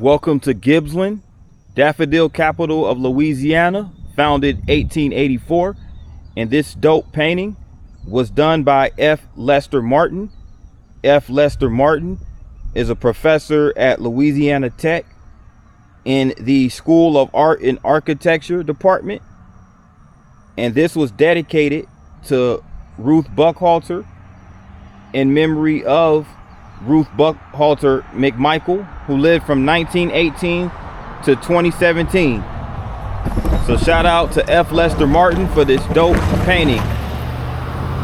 Welcome to Gibsland, daffodil capital of Louisiana, founded 1884. And this dope painting was done by F. Lester Martin. F. Lester Martin is a professor at Louisiana Tech in the School of Art and Architecture department. And this was dedicated to Ruth Buckhalter in memory of Ruth Buckhalter McMichael, who lived from 1918 to 2017. So shout out to F. Lester Martin for this dope painting.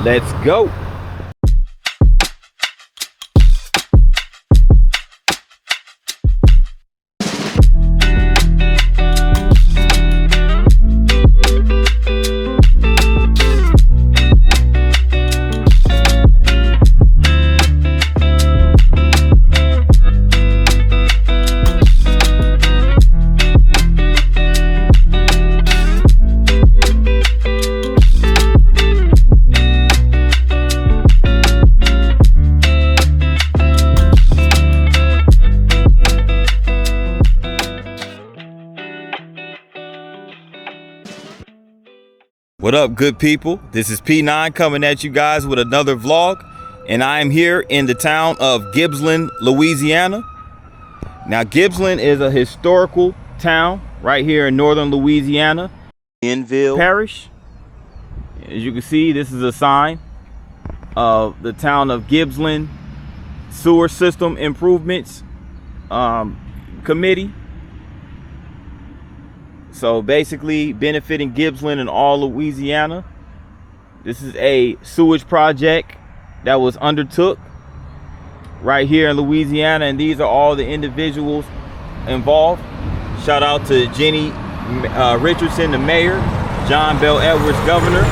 Let's go. What up, good people? This is P9 coming at you guys with another vlog, and I am here in the town of Gibsland, Louisiana. Now, Gibsland is a historical town right here in northern Louisiana, Bienville Parish. As you can see, this is a sign of the town of Gibsland Sewer System Improvements Committee. So basically benefiting Gibsland and all Louisiana. This is a sewage project that was undertook right here in Louisiana, and these are all the individuals involved. Shout out to Jenny Richardson, the mayor, John Bell Edwards, governor,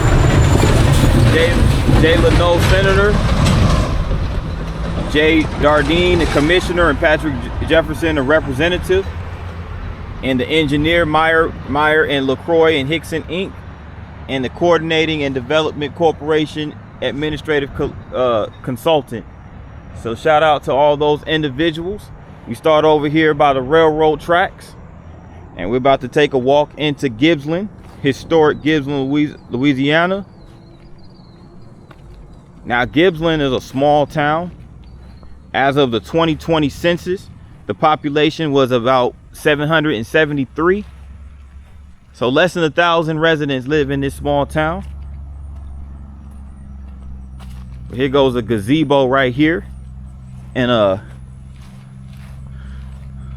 Jay Leno, senator, Jay Dardine, the commissioner, and Patrick Jefferson, the representative, and the engineer Meyer and LaCroix and Hickson Inc., and the Coordinating and Development Corporation administrative consultant. So shout out to all those individuals. We start over here by the railroad tracks, and we're about to take a walk into Gibsland, historic Gibsland, Louisiana. Now, Gibsland is a small town. As of the 2020 census, the population was about 773. So less than 1,000 residents live in this small town. Here goes a gazebo right here, and I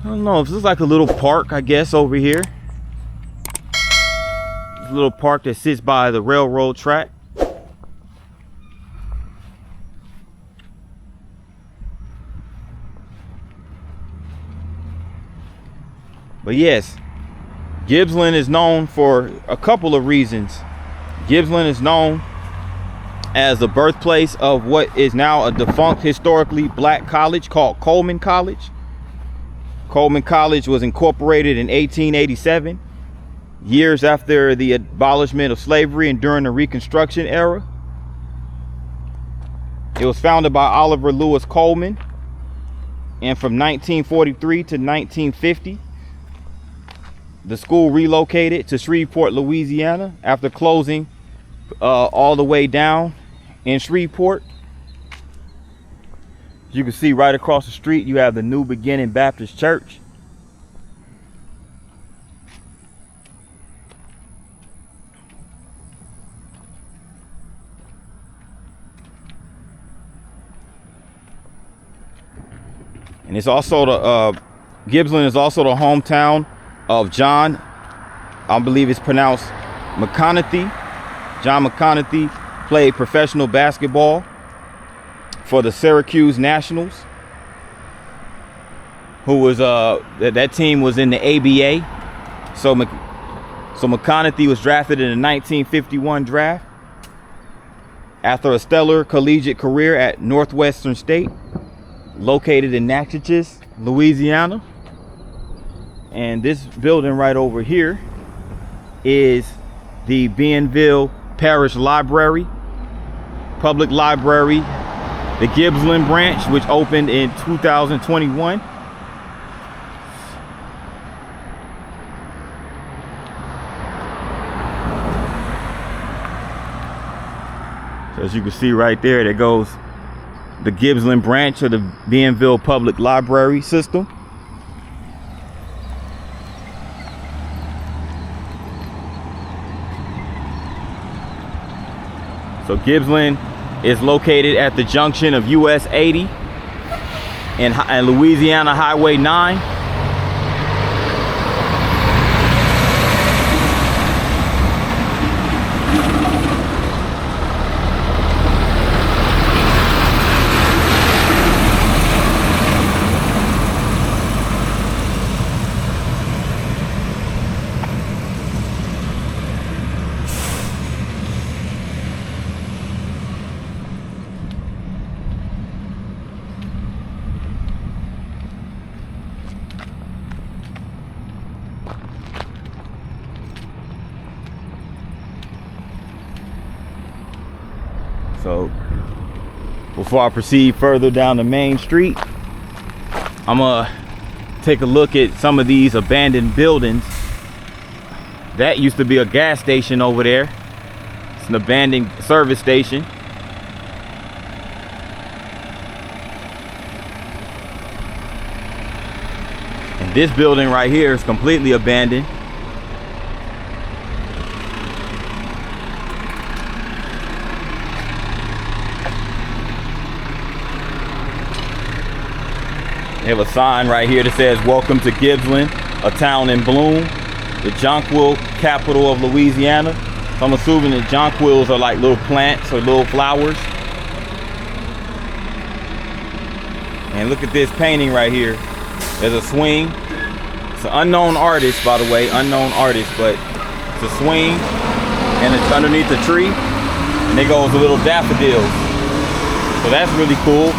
don't know, this is like a little park, I guess, over here. This little park that sits by the railroad track. But yes, Gibsland is known for a couple of reasons. Gibsland is known as the birthplace of what is now a defunct historically black college called Coleman College. Coleman College was incorporated in 1887, years after the abolishment of slavery and during the Reconstruction era. It was founded by Oliver Lewis Coleman, and from 1943 to 1950, the school relocated to Shreveport, Louisiana, after closing all the way down in Shreveport. As you can see right across the street, you have the New Beginning Baptist Church. And it's also the Gibsland is also the hometown of John, I believe it's pronounced McConaughey. John McConaughey played professional basketball for the Syracuse Nationals, who was that team was in the ABA. So McConaughey was drafted in the 1951 draft after a stellar collegiate career at Northwestern State, located in Natchez, Louisiana. And this building right over here is the Bienville Parish Library, public library, the Gibsland branch, which opened in 2021. So as you can see right there goes the Gibsland branch of the Bienville Public Library system. So Gibsland is located at the junction of US 80 and Louisiana Highway 9. So before I proceed further down the main street, I'm gonna take a look at some of these abandoned buildings. That used to be a gas station over there. It's an abandoned service station. And this building right here is completely abandoned. They have a sign right here that says, "Welcome to Gibsland, a town in bloom, the jonquil capital of Louisiana." So I'm assuming that jonquils are like little plants or little flowers. And look at this painting right here. There's a swing. It's an unknown artist, by the way, unknown artist, but it's a swing and it's underneath a tree. And there goes the little daffodils. So that's really cool.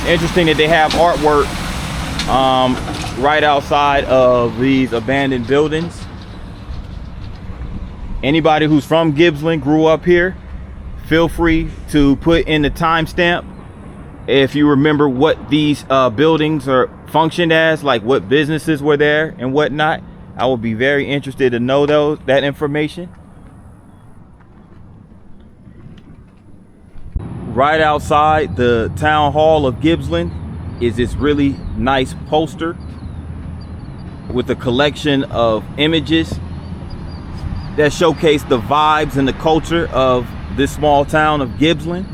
Interesting that they have artwork right outside of these abandoned buildings. Anybody who's from Gibsland, grew up here, feel free to put in the timestamp if you remember what these buildings are functioned as, like what businesses were there and whatnot. I would be very interested to know that information. Right outside the town hall of Gibsland is this really nice poster with a collection of images that showcase the vibes and the culture of this small town of Gibsland.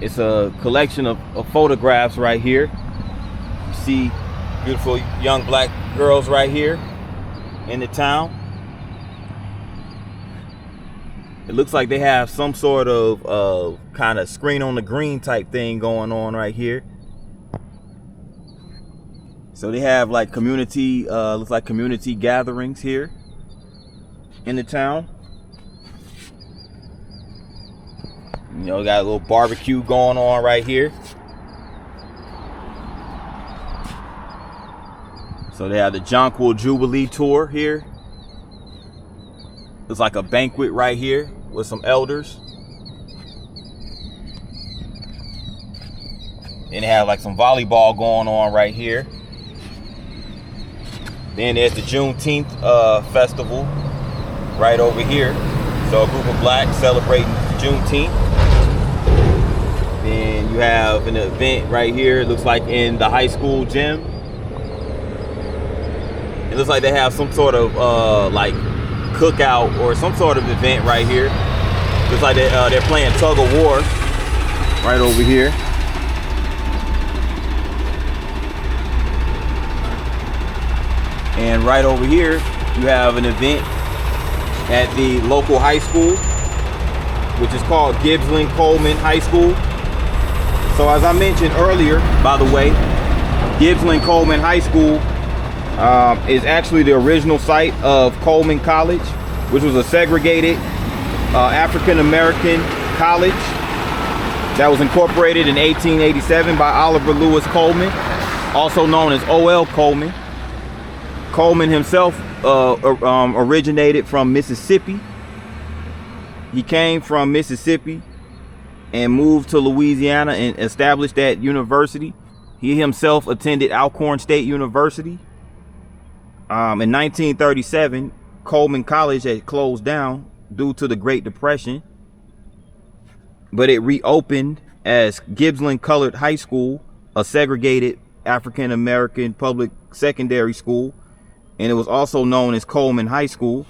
It's a collection of photographs right here. You see beautiful young black girls right here in the town. It looks like they have some sort of kind of screen on the green type thing going on right here. So they have like community, looks like community gatherings here in the town. You know, got a little barbecue going on right here. So they have the Jonquil Jubilee Tour here. It's like a banquet right here with some elders. And they have like some volleyball going on right here. Then there's the Juneteenth festival right over here. So a group of blacks celebrating Juneteenth. Then you have an event right here. It looks like in the high school gym. It looks like they have some sort of like cookout or some sort of event right here. Looks like they're playing tug of war right over here. And right over here, you have an event at the local high school, which is called Gibsland Coleman High School. So as I mentioned earlier, by the way, Gibsland Coleman High School is actually the original site of Coleman College, which was a segregated African-American college that was incorporated in 1887 by Oliver Lewis Coleman, also known as O.L. Coleman. Coleman himself originated from Mississippi. He came from Mississippi and moved to Louisiana and established that university. He himself attended Alcorn State University. In 1937, Coleman College had closed down due to the Great Depression. but it reopened as Gibsland Colored High School, a segregated African American public secondary school, and it was also known as Coleman High School.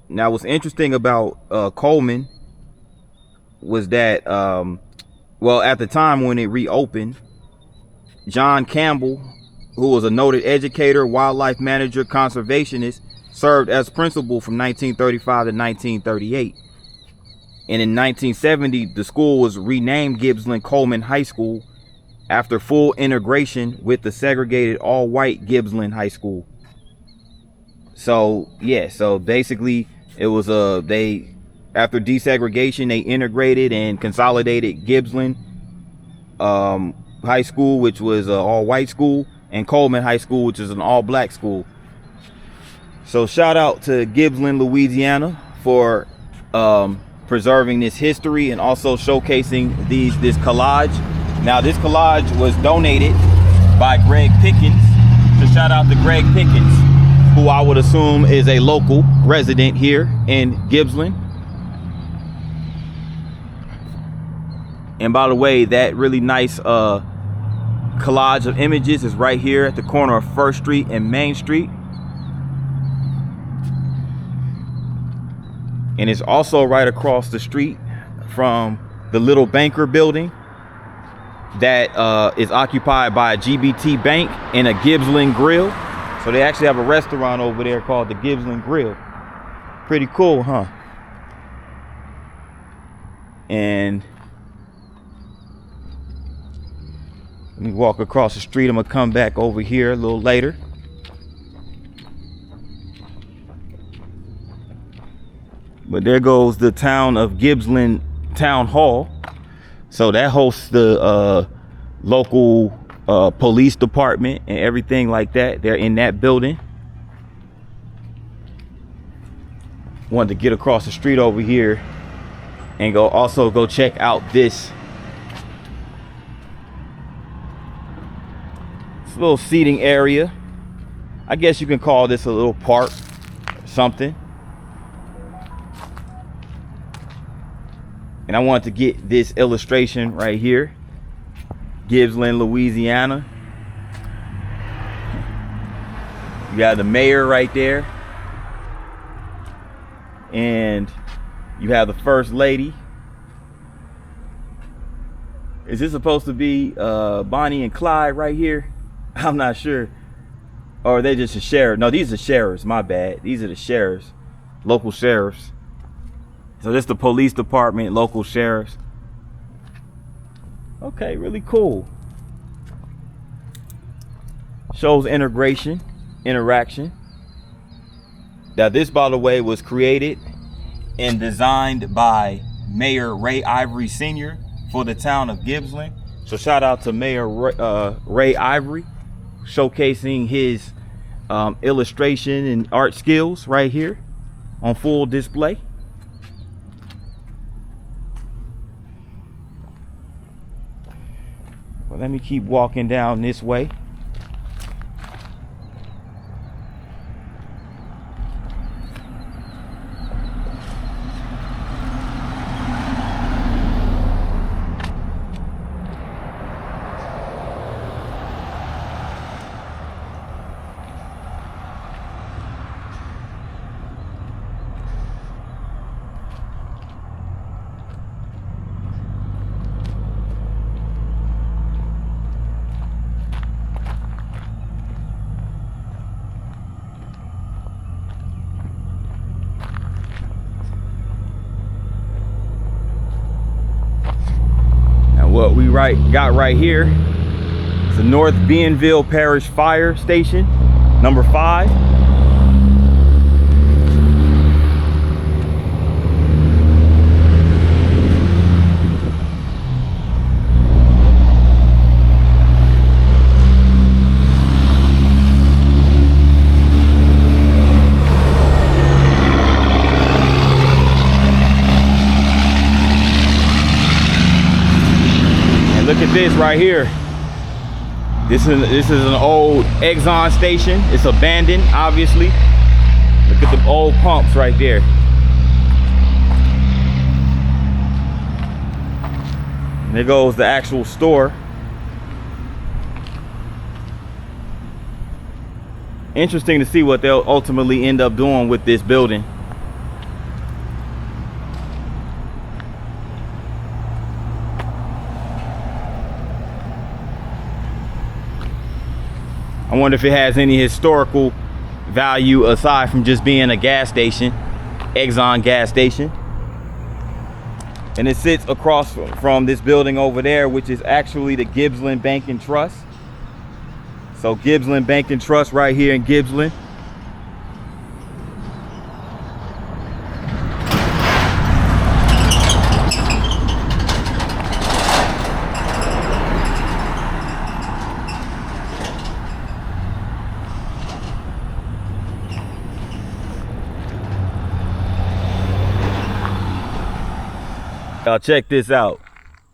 Now, what's interesting about Coleman was that, well, at the time when it reopened, John Campbell, who was a noted educator, wildlife manager, conservationist, served as principal from 1935 to 1938. And in 1970, the school was renamed Gibsland Coleman High School after full integration with the segregated all-white Gibsland High School. So yeah, so basically it was after desegregation, they integrated and consolidated Gibsland High School, which was an all-white school, and Coleman High School, which is an all-black school. So shout out to Gibsland, Louisiana, for preserving this history and also showcasing this collage. Now, this collage was donated by Greg Pickens. So shout out to Greg Pickens, who I would assume is a local resident here in Gibsland. And by the way, that really nice collage of images is right here at the corner of 1st Street and Main Street. And it's also right across the street from the Little Banker building that is occupied by a GBT Bank and a Gibsland Grill. So they actually have a restaurant over there called the Gibsland Grill. Pretty cool, huh? And let me walk across the street. I'm gonna come back over here a little later. But there goes the town of Gibsland Town Hall. So that hosts the local police department and everything like that. They're in that building. Wanted to get across the street over here and also go check out this little seating area. I guess you can call this a little park or something. And I wanted to get this illustration right here. Gibsland, Louisiana. You got the mayor right there. And you have the first lady. Is this supposed to be Bonnie and Clyde right here? I'm not sure. Or are they just a sheriff? No, these are sheriffs, my bad. These are the sheriffs, local sheriffs. So this is the police department, local sheriffs. Okay, really cool. Shows interaction. Now this, by the way, was created and designed by Mayor Ray Ivory Sr. for the town of Gibsland. So shout out to Mayor Ray Ivory, showcasing his illustration and art skills right here on full display. Well, let me keep walking down this way. What we got right here is the North Bienville Parish Fire Station, number 5. Look at this right here. This is an old Exxon station. It's abandoned, obviously. Look at the old pumps right there. There goes the actual store. Interesting to see what they'll ultimately end up doing with this building. I wonder if it has any historical value aside from just being a gas station, Exxon gas station. And it sits across from this building over there, which is actually the Gibsland Bank and Trust. So Gibsland Bank and Trust right here in Gibsland. Y'all check this out.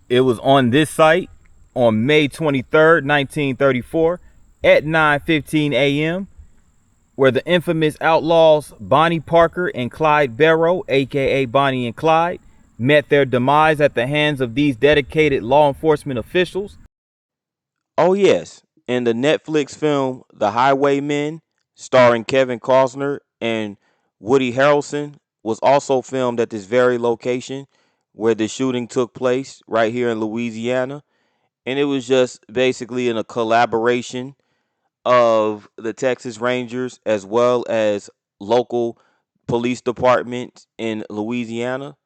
It was on this site on May 23rd, 1934 at 9:15 a.m. where the infamous outlaws Bonnie Parker and Clyde Barrow, aka Bonnie and Clyde, met their demise at the hands of these dedicated law enforcement officials. Oh yes, in the Netflix film The Highwaymen, starring Kevin Costner and Woody Harrelson, was also filmed at this very location where the shooting took place, right here in Louisiana. And it was just basically in a collaboration of the Texas Rangers as well as local police departments in Louisiana.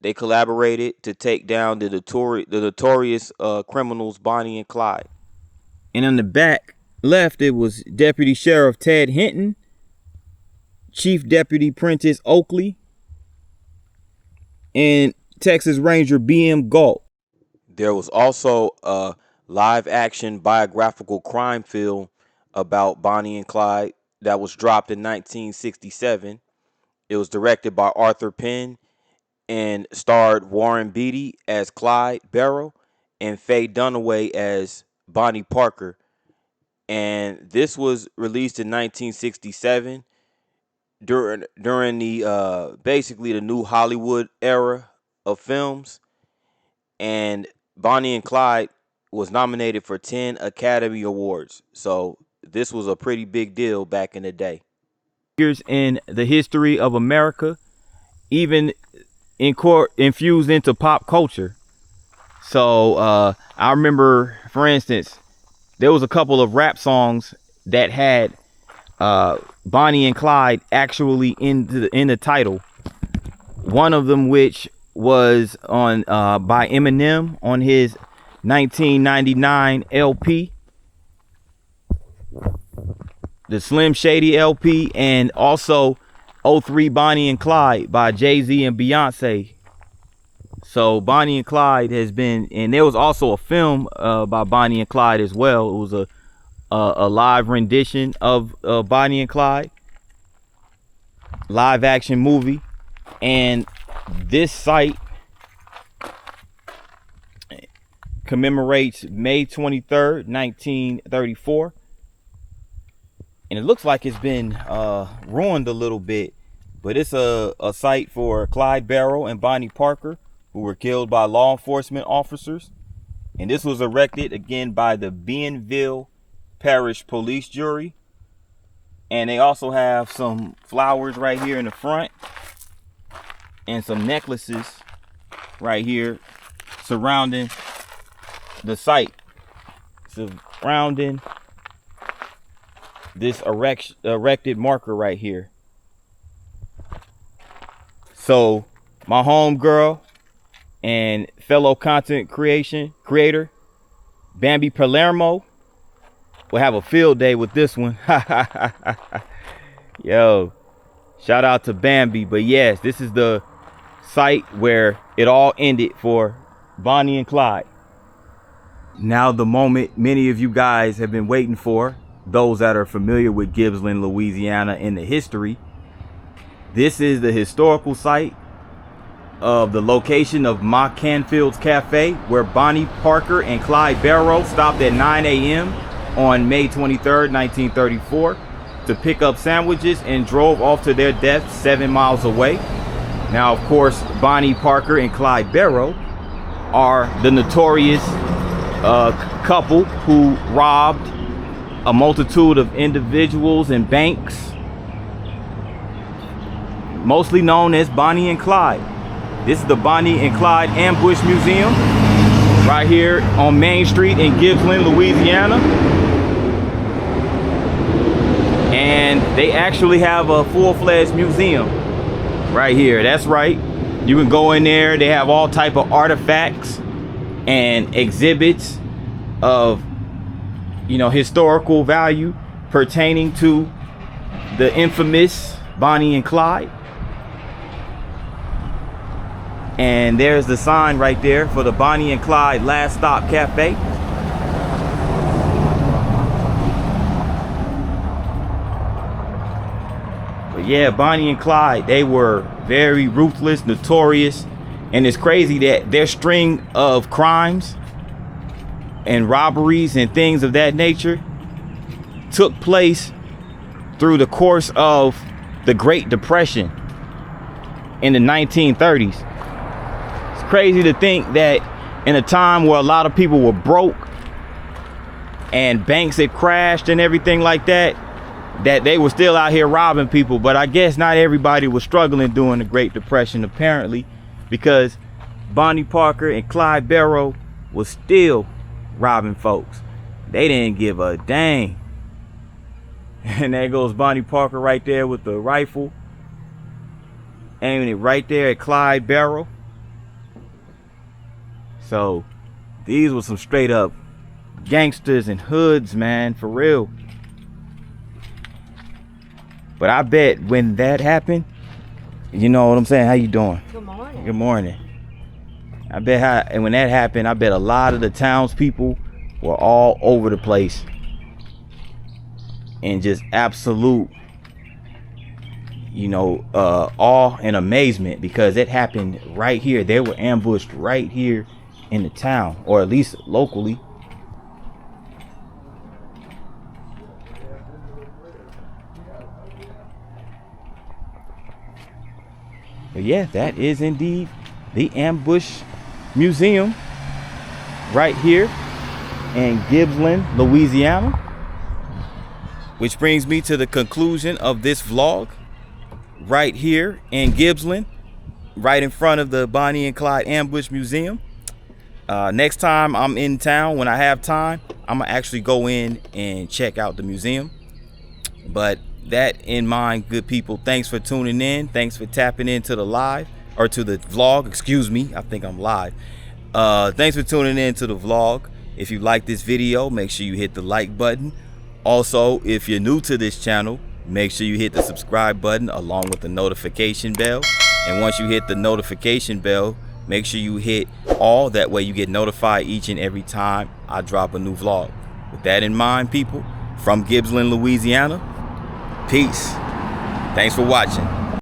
They collaborated to take down the notorious criminals Bonnie and Clyde. And on the back left, it was Deputy Sheriff Ted Hinton, Chief Deputy Prentice Oakley, and Texas Ranger B.M. Galt. There was also a live action biographical crime film about Bonnie and Clyde that was dropped in 1967. It was directed by Arthur Penn and starred Warren Beatty as Clyde Barrow and Faye Dunaway as Bonnie Parker. And this was released in 1967 during the basically the new Hollywood era of films. And Bonnie and Clyde was nominated for 10 Academy Awards. So this was a pretty big deal back in the day. Figures in the history of America, even infused into pop culture. So I remember, for instance, there was a couple of rap songs that had Bonnie and Clyde actually in the title. One of them, which was on by Eminem on his 1999 LP, the Slim Shady LP, and also '03 Bonnie and Clyde by Jay-Z and Beyonce. So Bonnie and Clyde has been, and there was also a film by Bonnie and Clyde as well. It was a live rendition of Bonnie and Clyde, live action movie. And this site commemorates May 23rd, 1934. And it looks like it's been ruined a little bit, but it's a site for Clyde Barrow and Bonnie Parker, who were killed by law enforcement officers. And this was erected again by the Bienville Parish Police Jury. And they also have some flowers right here in the front and some necklaces right here surrounding the site, surrounding this erected marker right here. So my home girl and fellow content creator Bambi Palermo will have a field day with this one. Yo, shout out to Bambi. But yes, this is the site where it all ended for Bonnie and Clyde. Now the moment many of you guys have been waiting for, those that are familiar with Gibsland, Louisiana, and the history. This is the historical site of the location of Ma Canfield's Cafe, where Bonnie Parker and Clyde Barrow stopped at 9 a.m. on May 23rd, 1934 to pick up sandwiches and drove off to their deaths 7 miles away. Now, of course, Bonnie Parker and Clyde Barrow are the notorious couple who robbed a multitude of individuals and banks, mostly known as Bonnie and Clyde. This is the Bonnie and Clyde Ambush Museum right here on Main Street in Gibsland, Louisiana. And they actually have a full-fledged museum right here. That's right. You can go in there. They have all type of artifacts and exhibits of, you know, historical value pertaining to the infamous Bonnie and Clyde. And there's the sign right there for the Bonnie and Clyde Last Stop Cafe. But yeah, Bonnie and Clyde, they were very ruthless, notorious, and it's crazy that their string of crimes and robberies and things of that nature took place through the course of the Great Depression in the 1930s. It's crazy to think that in a time where a lot of people were broke and banks had crashed and everything like that, that they were still out here robbing people. But I guess not everybody was struggling during the Great Depression, apparently, because Bonnie Parker and Clyde Barrow was still robbing folks. They didn't give a dang. And there goes Bonnie Parker right there with the rifle, aiming it right there at Clyde Barrow. So these were some straight up gangsters and hoods, man, for real. But I bet when that happened, you know what I'm saying? How you doing? Good morning. Good morning. I bet and when that happened, I bet a lot of the townspeople were all over the place in just absolute, you know, awe and amazement, because it happened right here. They were ambushed right here in the town, or at least locally. But yeah, that is indeed the Ambush Museum right here in Gibsland, Louisiana. Which brings me to the conclusion of this vlog right here in Gibsland, right in front of the Bonnie and Clyde Ambush Museum. Next time I'm in town, when I have time, I'm gonna actually go in and check out the museum. But that in mind, good people, thanks for tuning in. Thanks for tapping into the live, or to the vlog, excuse me. I think I'm live. Thanks for tuning in to the vlog. If you like this video, make sure you hit the like button. Also, if you're new to this channel, make sure you hit the subscribe button along with the notification bell. And once you hit the notification bell, make sure you hit all. That way you get notified each and every time I drop a new vlog. With that in mind, people, from Gibsland, Louisiana, peace. Thanks for watching.